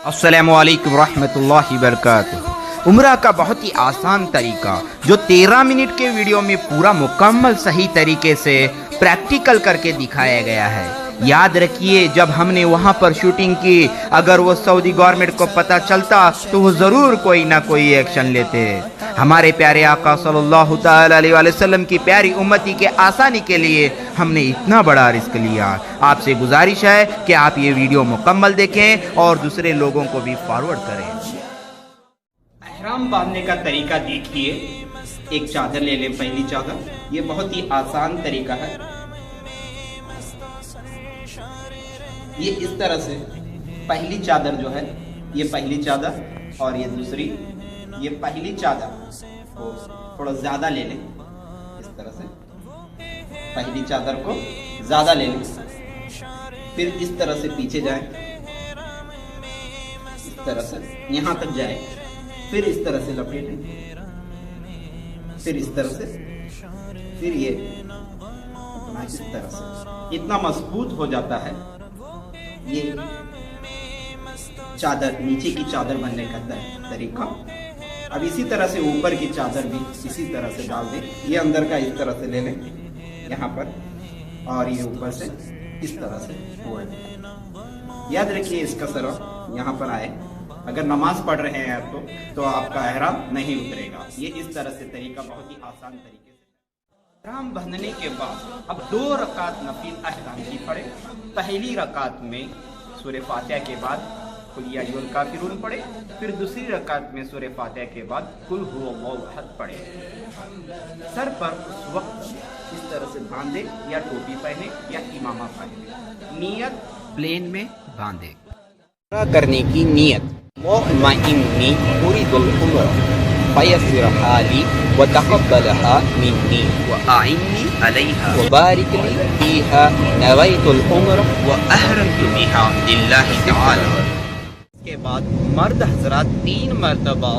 السلام علیکم ورحمۃ اللہ وبرکاتہ۔ عمرہ کا بہت ہی آسان طریقہ جو 13 منٹ کے ویڈیو میں پورا مکمل صحیح طریقے سے پریکٹیکل کر کے دکھایا گیا ہے۔ یاد رکھیے جب ہم نے وہاں پر شوٹنگ کی، اگر وہ سعودی گورنمنٹ کو پتہ چلتا تو وہ ضرور کوئی نہ کوئی ایکشن لیتے۔ ہمارے پیارے آقا صلی اللہ تعالی علیہ وسلم کی پیاری امتی کے آسانی کے لیے ہم نے اتنا بڑا رزق لیا۔ آپ سے گزارش ہے کہ آپ یہ ویڈیو مکمل دیکھیں اور دوسرے لوگوں کو بھی فارورڈ کریں۔ احرام باندھنے کا طریقہ دیکھیے۔ ایک چادر لے لیں، پہلی چادر۔ یہ بہت ہی آسان طریقہ ہے۔ یہ اس طرح سے پہلی چادر جو ہے، یہ پہلی چادر اور یہ دوسری، یہ پہلی چادر کو تھوڑا زیادہ لے لیں۔ اس طرح سے پہلی چادر کو زیادہ لے لیں، پھر اس طرح سے پیچھے جائیں، اس طرح سے یہاں تک جائیں، پھر اس طرح سے لپیٹیں، پھر اس طرح سے، پھر یہ اس طرح سے اتنا مضبوط ہو جاتا ہے یہ چادر، نیچے کی چادر بننے کا طریقہ۔ اب اسی طرح سے اوپر کی چادر بھی اسی طرح سے ڈال دیں۔ یہ اندر کا اس طرح سے لے لیں یہاں پر، اور یہ اوپر سے اس طرح سے اوڑھ دیں۔ یاد رکھیے اس کا سر یہاں پر آئے۔ اگر نماز پڑھ رہے ہیں آپ تو آپ کا احرام نہیں اترے گا۔ یہ اس طرح سے طریقہ بہت ہی آسان طریقے سے۔ احرام باندھنے کے بعد اب 2 رکعت نفل احرام کی پڑھیں۔ پہلی رکعت میں سورہ فاتحہ کے بعد قل یا ایھا الکافرون پڑھیں، پھر دوسری رکعت میں سورہ فاتحہ کے بعد قل ھو اللہ احد پڑھیں۔ سر پر اس وقت اس طرح سے باندھیں، یا ٹوپی پہنے یا امامہ پہنے۔ نیت پلین میں باندھیں۔ عمرہ کرنے کی نیت: اللہم ارید العمرہ فیسرھا لی وتقبلھا منی واعنی علیھا وبارک لی فیھا نویت العمرہ واحرمت بھا للہ تعالی۔ اس کے بعد مرد حضرات 3 مرتبہ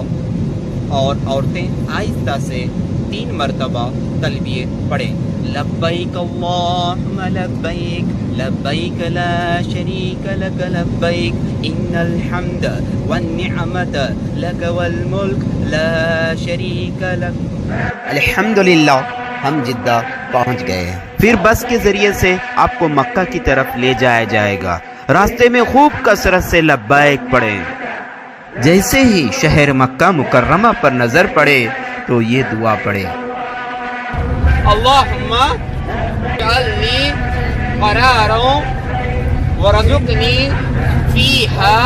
اور عورتیں آہستہ سے 3 مرتبہ تلبیہ پڑھیں۔ لبیک اللہم لبیک لبیک لا شریک لک لبیک ان الحمد والنعمت لک والملک لا شریک لک۔ الحمدللہ ہم جدہ پہنچ گئے ہیں۔ پھر بس کے ذریعے سے آپ کو مکہ کی طرف لے جایا جائے گا۔ راستے میں خوب کثرت سے لبیک پڑھیں۔ جیسے ہی شہر مکہ مکرمہ پر نظر پڑے تو یہ دعا پڑھیں: اللہم اجعلنی قرارا ورزقنی فیہا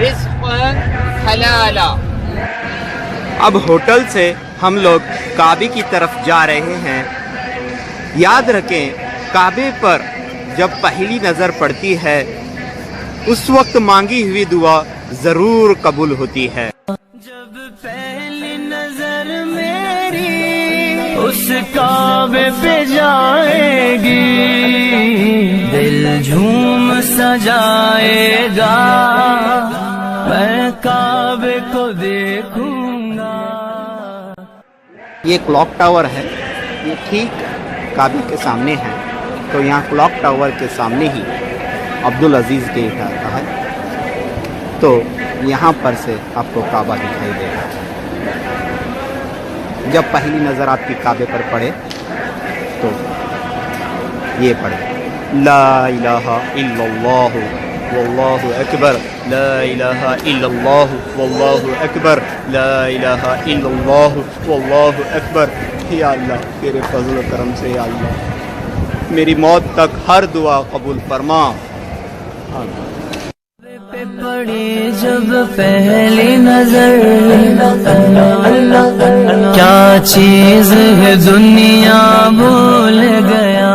رزقا حلالا۔ اب ہوٹل سے ہم لوگ کعبے کی طرف جا رہے ہیں۔ یاد رکھیں کعبے پر جب پہلی نظر پڑتی ہے اس وقت مانگی ہوئی دعا ضرور قبول ہوتی ہے۔ جب پہلی نظر میری اس کعبے پہ جائے گی، دل جھوم سجائے گا، میں کعبے کو دیکھوں گا۔ یہ کلاک ٹاور ہے، یہ ٹھیک کعبے کے سامنے ہے، تو یہاں کلاک ٹاور کے سامنے ہی عبدالعزیز گیٹ آتا ہے، تو یہاں پر سے آپ کو کعبہ دکھائی دے گا۔ جب پہلی نظر آپ کی کعبے پر پڑے تو یہ پڑھے: لا الہ الا اللہ واللہ اکبر، لا الہ الا اللہ واللہ اکبر، لا الہ الا اللہ واللہ اکبر۔ یا اللہ تیرے فضل و کرم سے یا اللہ میری موت تک ہر دعا قبول فرما۔ پڑی جب پہلی نظر، کیا چیز ہے دنیا بھول گیا۔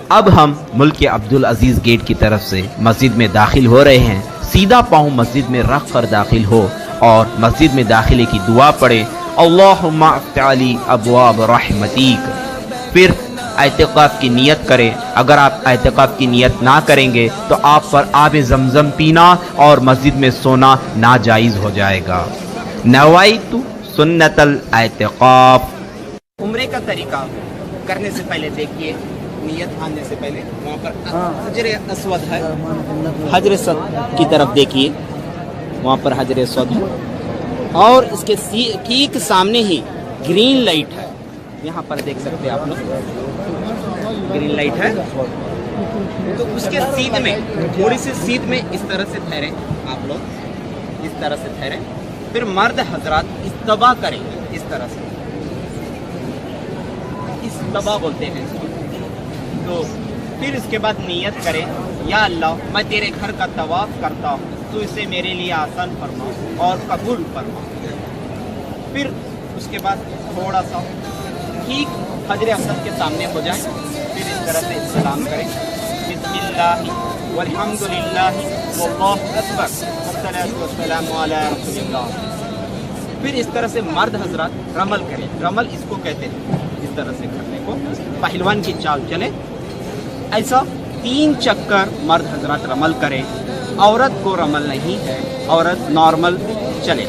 اب ہم ملک عبدالعزیز گیٹ کی طرف سے مسجد میں داخل ہو رہے ہیں۔ سیدھا پاؤں مسجد میں رکھ کر داخل ہو اور مسجد میں داخلے کی دعا پڑھے: اللہم افتح لی ابواب رحمتیک۔ پھر اعتکاف کی نیت کریں۔ اگر آپ اعتکاف کی نیت نہ کریں گے تو آپ پر آب زمزم پینا اور مسجد میں سونا ناجائز ہو جائے گا۔ نویت سنت الاعتکاف۔ عمرے کا طریقہ کرنے سے پہلے دیکھیے نیت آنے سے پہلے وہاں پر حجر اسود ہے، حجر اسود کی طرف دیکھیے، وہاں پر حجر اسود ہے اور اس کے ٹھیک سامنے ہی گرین لائٹ ہے، یہاں پر دیکھ سکتے ہیں آپ لوگ گرین لائٹ ہے، تو اس کے سیدھ میں تھوڑی سی سیدھ میں اس طرح سے ٹھہرے آپ لوگ، اس طرح سے ٹھہرے، پھر مرد حضرات استبا کریں گے، اس طرح سے استبا بولتے ہیں اس کو، تو پھر اس کے بعد نیت کریں یا اللہ میں تیرے گھر کا طواف کرتا ہوں، تو اسے میرے لیے آسان فرما اور قبول فرما، پھر اس کے بعد تھوڑا سا ٹھیک حجر اسود کے سامنے ہو جائیں، پھر اس طرح سے سلام کریں، بسم اللہ والحمد للہ واللہ اکبر والصلاۃ والسلام علی رسول اللہ، پھر اس طرح سے مرد حضرات رمل کریں، رمل اس کو کہتے ہیں، اس طرح سے کرنے کو پہلوان کی چال چلے، ایسا 3 چکر مرد حضرات رمل کریں، عورت کو رمل نہیں ہے، عورت نارمل چلے،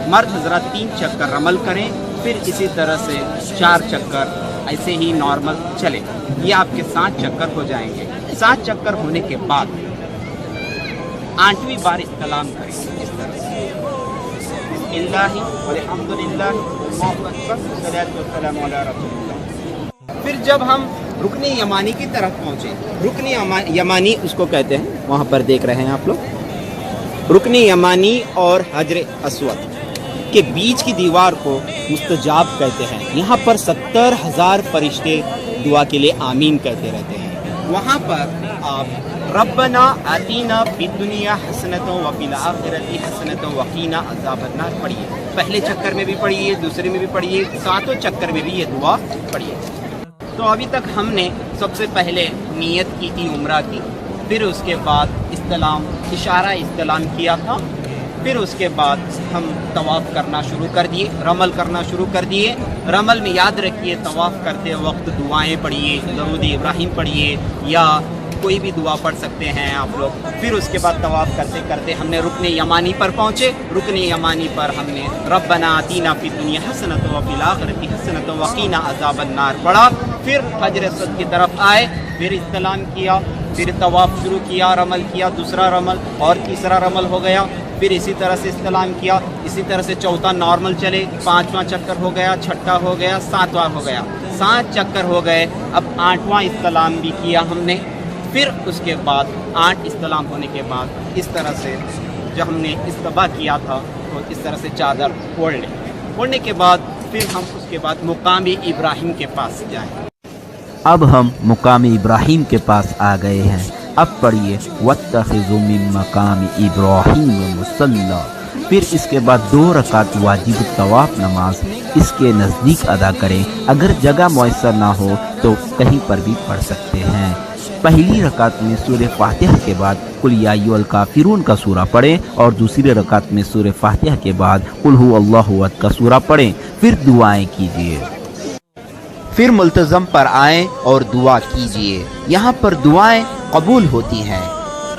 مرد حضرات 3 چکر رمل کریں، پھر اسی طرح سے 4 چکر ایسے ہی نارمل چلے، یہ آپ کے 7 چکر ہو جائیں گے۔ 7 چکر ہونے کے بعد 8ویں بار استلام کریں، اس طرح سے بسم اللہ والحمد للہ واللہ اکبر والصلاۃ والسلام علی رسول اللہ، پھر جب ہم رکن یمانی کی طرف پہنچے، رکن یمانی اس کو کہتے ہیں، وہاں پر دیکھ رہے ہیں آپ لوگ، رکن یمانی اور حجر اسود کے بیچ کی دیوار کو مستجاب کہتے ہیں، یہاں پر 70,000 فرشتے دعا کے لیے آمین کہتے رہتے ہیں، وہاں پر آپ ربنا آتینا فی الدنیا حسنۃ وفی الآخرۃ حسنۃ وقینا عذاب النار پڑھیے، پہلے چکر میں بھی پڑھیے، دوسرے میں بھی پڑھیے، 7 چکر میں بھی یہ دعا پڑھیے۔ تو ابھی تک ہم نے سب سے پہلے نیت کی تھی عمرہ کی، پھر اس کے بعد استلام، اشارہ استلام کیا تھا، پھر اس کے بعد ہم طواف کرنا شروع کر دیے، رمل کرنا شروع کر دیے۔ رمل میں یاد رکھیے طواف کرتے وقت دعائیں پڑھیے، درود ابراہیم پڑھیے یا کوئی بھی دعا پڑھ سکتے ہیں آپ لوگ۔ پھر اس کے بعد طواف کرتے کرتے ہم نے رکن یمانی پر پہنچے، رکن یمانی پر ہم نے ربنا آتینا فی الدنیا حسنۃ وفی الآخرۃ حسنۃ وقینا عذاب النار پڑھا، پھر حجر اسود کی طرف آئے، پھر استلام کیا، پھر طواف شروع کیا، رمل کیا، دوسرا رمل اور تیسرا رمل ہو گیا، پھر اسی طرح سے استلام کیا، اسی طرح سے چوتھا نارمل چلے، 5واں چکر ہو گیا، چھٹا ہو گیا، 7واں ہو گیا، 7 چکر ہو گئے، اب 8واں استلام بھی کیا ہم نے۔ پھر اس کے بعد 8 استلام ہونے کے بعد اس طرح سے جو ہم نے استبا کیا تھا تو اس طرح سے چادر اوڑھ لیں، اوڑھنے کے بعد پھر ہم اس کے بعد مقام ابراہیم کے پاس جائیں۔ اب ہم مقام ابراہیم کے پاس آ گئے ہیں، اب پڑھیے وَاتَّخِذُوا مِن مَّقَامِ إِبْرَاهِيمَ مُصَلًّى، پھر اس کے بعد 2 رکعت واجب طواف نماز اس کے نزدیک ادا کریں، اگر جگہ میسر نہ ہو تو کہیں پر بھی پڑھ سکتے ہیں۔ پہلی رکعت میں سورہ فاتحہ کے بعد قل یا ایھا الکافرون کا سورہ پڑھیں اور دوسری رکعت میں سورہ فاتحہ کے بعد قل ھو اللہ احد کا سورہ پڑھیں، پھر دعائیں کیجیے، پھر ملتزم پر آئیں اور دعا کیجیے، یہاں پر دعائیں قبول ہوتی ہیں۔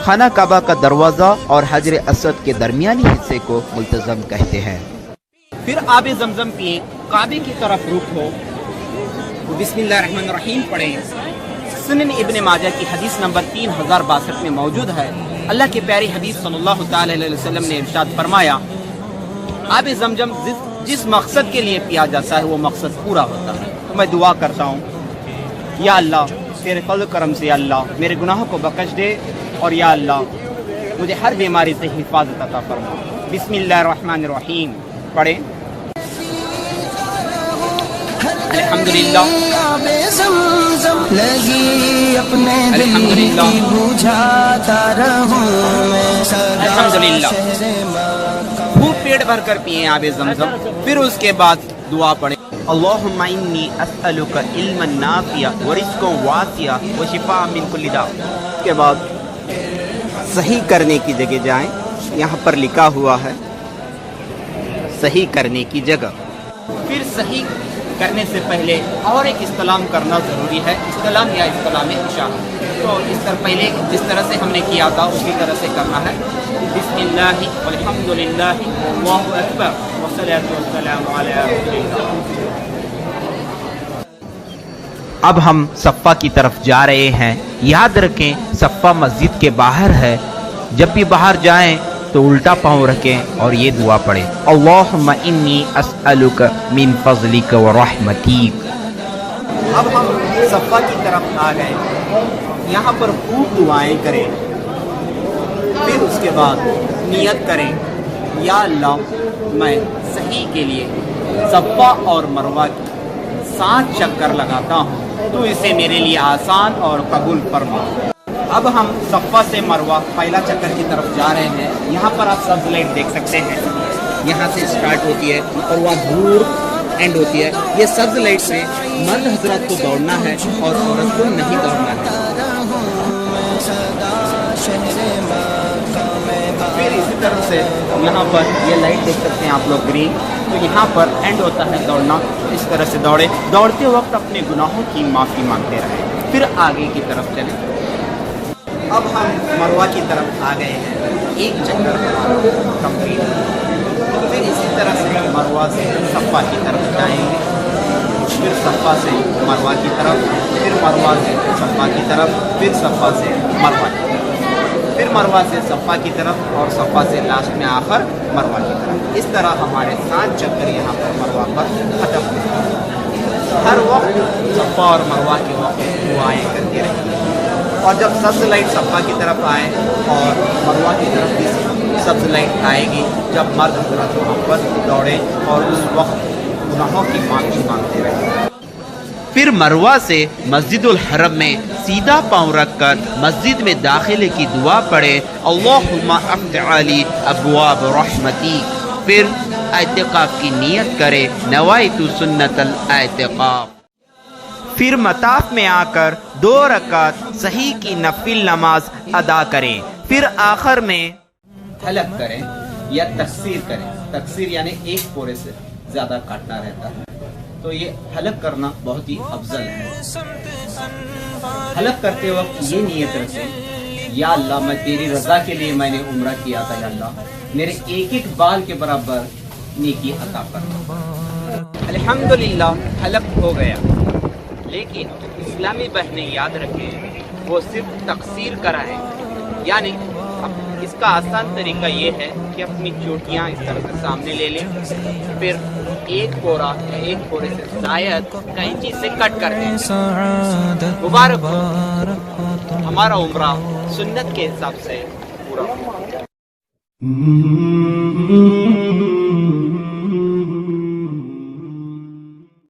خانہ کعبہ کا دروازہ اور حجر اسود کے درمیانی حصے کو ملتزم کہتے ہیں۔ پھر آب زمزم پیے، کعبے کی طرف رخ ہو، بسم اللہ الرحمن الرحیم پڑھیں۔ سنن ابن ماجہ کی حدیث نمبر 3062 میں موجود ہے، اللہ کے پیارے حبیب صلی اللہ تعالی علیہ وسلم نے ارشاد فرمایا، آب زمزم جس مقصد کے لیے پیا جاتا ہے وہ مقصد پورا ہوتا ہے۔ تو میں دعا کرتا ہوں یا اللہ تیرے فضل کرم سے اللہ میرے گناہوں کو بخش دے، اور یا اللہ مجھے ہر بیماری سے حفاظت عطا فرما۔ بسم اللہ الرحمن الرحیم پڑھیں۔ الحمدللہ الحمدللہ الحمدللہ، خوب پیٹ بھر کر پیئیں آب زمزم۔ پھر اس کے بعد دعا پڑھیں، اللہم انی اسألک علما نافعا ورزقا واسعا وشفاء من کل داء۔ اس کے بعد صحیح کرنے کی جگہ جائیں، یہاں پر لکھا ہوا ہے صحیح کرنے کی جگہ۔ پھر صحیح کرنے سے پہلے اور ایک استلام کرنا ضروری ہے، استلام یا استلام اشارہ، تو اس طرح پہلے جس طرح سے ہم نے کیا تھا اسی طرح سے کرنا ہے۔ بسم اللہ والحمد للہ واللہ اکبر والصلاۃ والسلام علی رسول اللہ۔ اب ہم صفا کی طرف جا رہے ہیں. یاد رکھیں صفا مسجد کے باہر ہے. جب بھی باہر جائیں تو الٹا پاؤں رکھیں اور یہ دعا پڑھیں, اللہم انی اسألک من فضلک و رحمتیک. اب ہم صفا کی طرف آ گئے. یہاں پر خوب دعائیں کریں. پھر اس کے بعد نیت کریں, یا اللہ میں صحیح کے لیے صفا اور مروہ کی 7 چکر لگاتا ہوں, تو اسے میرے لیے آسان اور قبول فرما. اب ہم صفا سے مروہ پہلا چکر کی طرف جا رہے ہیں. یہاں پر آپ سبز لائٹ دیکھ سکتے ہیں, یہاں سے اسٹارٹ ہوتی ہے اور وہاں دور اینڈ ہوتی ہے. یہ سبز لائٹ سے مرد حضرات کو دوڑنا ہے اور عورت کو نہیں دوڑنا ہے. پھر اسی طرح سے یہاں پر یہ لائٹ دیکھ سکتے ہیں آپ لوگ گرین, تو یہاں پر اینڈ ہوتا ہے دوڑنا. اس طرح سے دوڑے, دوڑتے وقت اپنے گناہوں کی معافی مانگتے رہیں. پھر آگے کی طرف چلیں. اب ہم مروہ کی طرف آ گئے ہیں. ایک چکر کمپلیٹ. پھر اسی طرح سے مروہ سے صفا کی طرف جائیں گے. پھر صفا سے مروہ کی طرف, پھر مروہ سے صفا کی طرف, پھر صفا سے مروہ کی طرف, پھر مروہ سے صفا کی طرف اور صفا سے لاسٹ میں آخر مروہ کی طرف. اس طرح ہمارے 7 چکر یہاں پر مروہ پر ختم ہوتے ہیں. ہر وقت صفا اور مروہ کے وقت دعائیں کرتے رہیں. اور جب سبز لائٹ صفا کی طرف آئے اور مروہ کی طرف بھی سبز لائٹ آئے گی, جب مرد حضرات وہاں پر دوڑے اور اس وقت گناہوں کی معافی مانگتے رہیں. پھر مروہ سے مسجد الحرم میں سیدھا پاؤں رکھ کر مسجد میں داخلے کی دعا پڑھے, اللہم افتح علی ابواب رحمتی. پھر اعتکاف کی نیت کرے, نوائت سنت الاعتکاف. پھر مطاف میں آ کر 2 رکعت صحیح کی نفل نماز ادا کریں. پھر آخر میں حلق کریں یا تقصیر کریں. تقصیر یعنی ایک پورے سے زیادہ کاٹنا رہتا ہے, تو یہ حلق کرنا بہت ہی افضل ہے. حلق کرتے وقت یہ نیت رکھیں, یا اللہ میں تیری رضا کے لیے میں نے عمرہ کیا تھا, یا اللہ میرے ایک ایک بال کے برابر نیکی عطا فرما. الحمدللہ حلق ہو گیا. لیکن اسلامی بہنیں یاد رکھیں وہ صرف تقصیر کرائیں. یعنی اس کا آسان طریقہ یہ ہے کہ اپنی چوٹیاں اس طرح سے سامنے لے لیں, پھر ایک پورے سے زائد کینچی سے کٹ کر دیں. مبارک ہو, ہمارا عمرہ سنت کے حساب سے پورا ہو.